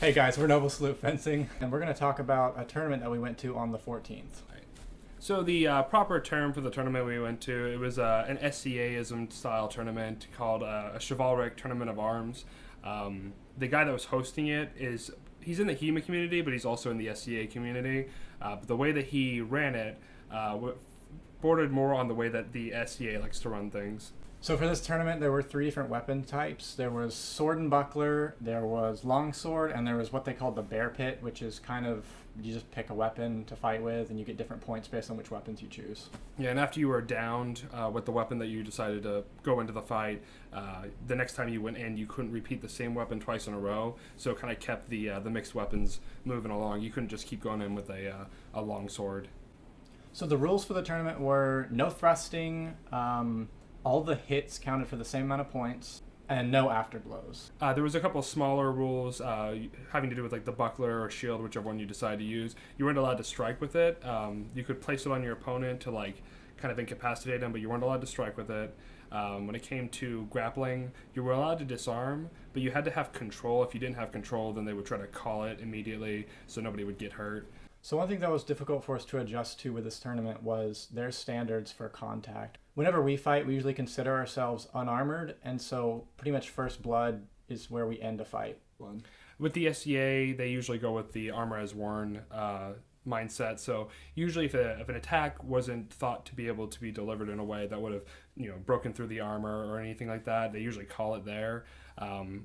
Hey guys, we're Noble Salute Fencing, and we're going to talk about a tournament that we went to on the 14th. So the proper term for the tournament we went to, it was an SCA-ism style tournament called a Chivalric Tournament of Arms. The guy that was hosting it he's in the HEMA community, but he's also in the SCA community. But the way that he ran it bordered more on the way that the SCA likes to run things. So for this tournament, there were 3 different weapon types. There was sword and buckler, there was longsword, and there was what they called the bear pit, which is kind of, you just pick a weapon to fight with, and you get different points based on which weapons you choose. Yeah, and after you were downed with the weapon that you decided to go into the fight, the next time you went in, you couldn't repeat the same weapon twice in a row, so it kind of kept the mixed weapons moving along. You couldn't just keep going in with a longsword. So the rules for the tournament were no thrusting, all the hits counted for the same amount of points, and no afterblows. There was a couple of smaller rules having to do with like the buckler or shield, whichever one you decide to use. You weren't allowed to strike with it. You could place it on your opponent to like kind of incapacitate them, but you weren't allowed to strike with it. When it came to grappling, you were allowed to disarm, but you had to have control. If you didn't have control, then they would try to call it immediately so nobody would get hurt. So one thing that was difficult for us to adjust to with this tournament was their standards for contact. Whenever we fight, we usually consider ourselves unarmored, and so pretty much first blood is where we end a fight. With the SCA, they usually go with the armor as worn mindset. So usually if an attack wasn't thought to be able to be delivered in a way that would have broken through the armor or anything like that, they usually call it there.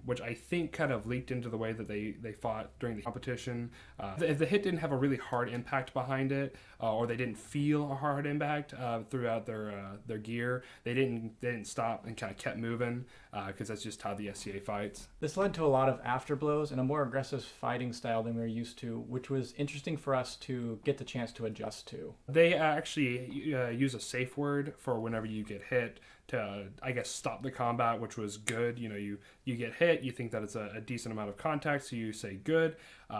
Which I think kind of leaked into the way that they fought during the competition. If the hit didn't have a really hard impact behind it, or they didn't feel a hard impact throughout their gear, they didn't stop and kind of kept moving, because that's just how the SCA fights. This led to a lot of afterblows and a more aggressive fighting style than we were used to, which was interesting for us to get the chance to adjust to. They actually use a safe word for whenever you get hit to, I guess, stop the combat, which was good. You get hit, you think that it's a decent amount of contact, so you say good.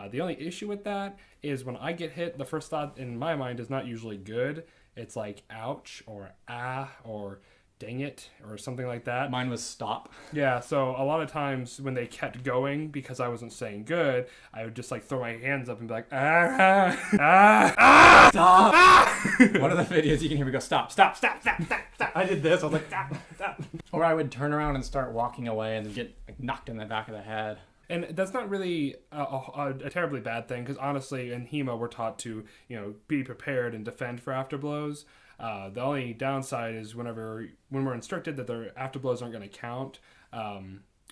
The only issue with that is when I get hit, the first thought in my mind is not usually good. It's like ouch or ah or dang it or something like that. Mine was stop. Yeah, so a lot of times when they kept going, because I wasn't saying good, I would just like throw my hands up and be like, ah, ah, ah, stop. Ah! One of the videos you can hear me go, stop, stop, stop, stop, stop, stop. I did this, I was like, stop, stop. Or I would turn around and start walking away and get like, knocked in the back of the head. And that's not really a terribly bad thing, because honestly, in HEMA, we're taught to, be prepared and defend for afterblows. The only downside is when we're instructed that their afterblows aren't going to count,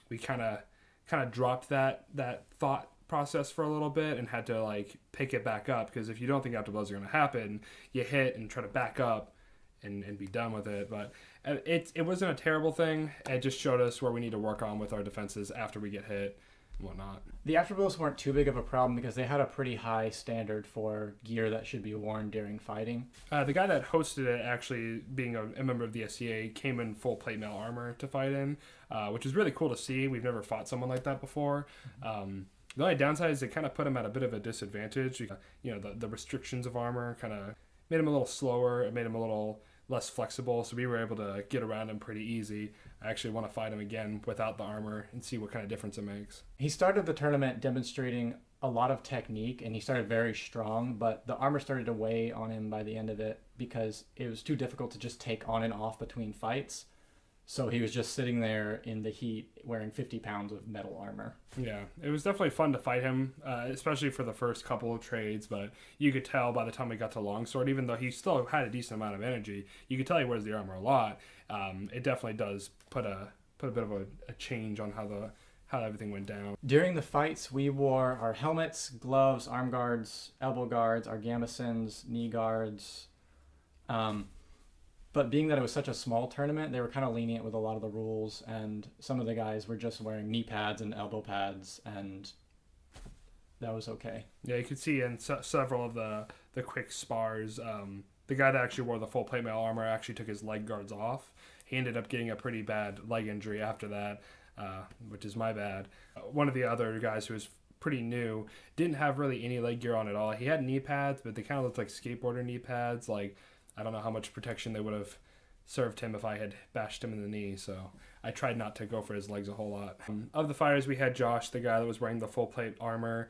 we kind of dropped that thought process for a little bit and had to like pick it back up, because if you don't think afterblows are going to happen, you hit and try to back up and be done with it. But it wasn't a terrible thing. It just showed us where we need to work on with our defenses after we get hit and whatnot. The afterblows weren't too big of a problem because they had a pretty high standard for gear that should be worn during fighting. The guy that hosted it, actually being a member of the SCA, came in full plate mail armor to fight in, which is really cool to see. We've never fought someone like that before. The only downside is it kind of put him at a bit of a disadvantage. The restrictions of armor kind of made him a little slower. It made him a little less flexible, so we were able to get around him pretty easy. I actually want to fight him again without the armor and see what kind of difference it makes. He started the tournament demonstrating a lot of technique, and he started very strong, but the armor started to weigh on him by the end of it because it was too difficult to just take on and off between fights. So he was just sitting there in the heat wearing 50 pounds of metal armor. Yeah, it was definitely fun to fight him, especially for the first couple of trades, but you could tell by the time we got to longsword, even though he still had a decent amount of energy, you could tell he wears the armor a lot. It definitely does put a bit of a change on how everything went down. During the fights, we wore our helmets, gloves, arm guards, elbow guards, our gambesons, knee guards. But being that it was such a small tournament, they were kind of lenient with a lot of the rules, and some of the guys were just wearing knee pads and elbow pads, and that was okay. Yeah, you could see in several of the quick spars, the guy that actually wore the full plate mail armor actually took his leg guards off. He ended up getting a pretty bad leg injury after that, which is my bad. One of the other guys who was pretty new didn't have really any leg gear on at all. He had knee pads, but they kind of looked like skateboarder knee pads. Like, I don't know how much protection they would have served him if I had bashed him in the knee, so I tried not to go for his legs a whole lot. Of the fighters, we had Josh, the guy that was wearing the full plate armor.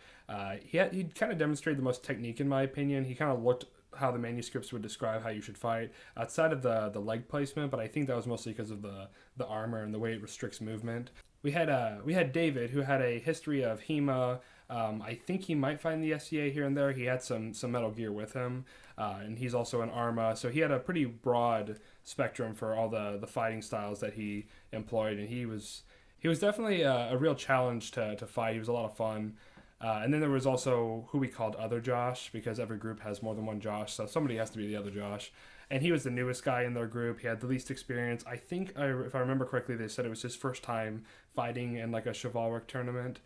He kind of demonstrated the most technique, in my opinion. He kind of looked how the manuscripts would describe how you should fight outside of the leg placement, but I think that was mostly because of the armor and the way it restricts movement. We had David, who had a history of HEMA. I think he might find the SCA here and there. He had some Metal Gear with him, and he's also an ARMA, so he had a pretty broad spectrum for all the fighting styles that he employed, and he was definitely a real challenge to fight. He was a lot of fun. And then there was also who we called Other Josh, because every group has more than one Josh, so somebody has to be the Other Josh. And he was the newest guy in their group. He had the least experience. I think, if I remember correctly, they said it was his first time fighting in like a Chivalric tournament.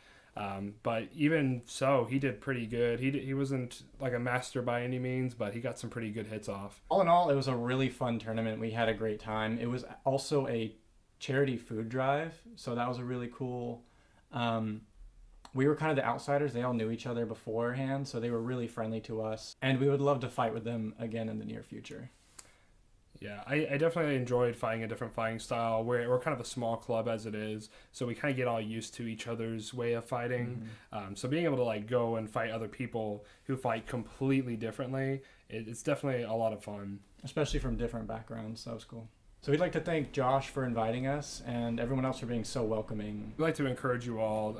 But even so, he did pretty good. He wasn't like a master by any means, but he got some pretty good hits off. All in all, it was a really fun tournament. We had a great time. It was also a charity food drive, so that was a really cool... we were kind of the outsiders. They all knew each other beforehand, so they were really friendly to us. And we would love to fight with them again in the near future. Yeah, I definitely enjoyed fighting a different fighting style. We're kind of a small club as it is, so we kind of get all used to each other's way of fighting. Mm-hmm. So being able to like go and fight other people who fight completely differently, it's definitely a lot of fun. Especially from different backgrounds. That was cool. So we'd like to thank Josh for inviting us and everyone else for being so welcoming. We'd like to encourage you all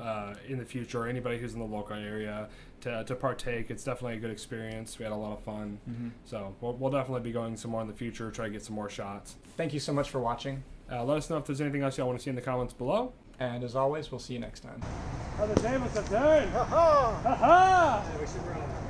in the future, anybody who's in the local area, to partake. It's definitely a good experience. We had a lot of fun. Mm-hmm. So we'll definitely be going some more in the future, try to get some more shots. Thank you so much for watching. Let us know if there's anything else y'all want to see in the comments below. And as always, we'll see you next time. Brother Davis, a turn! Ha ha! Ha ha! Yeah, we should run.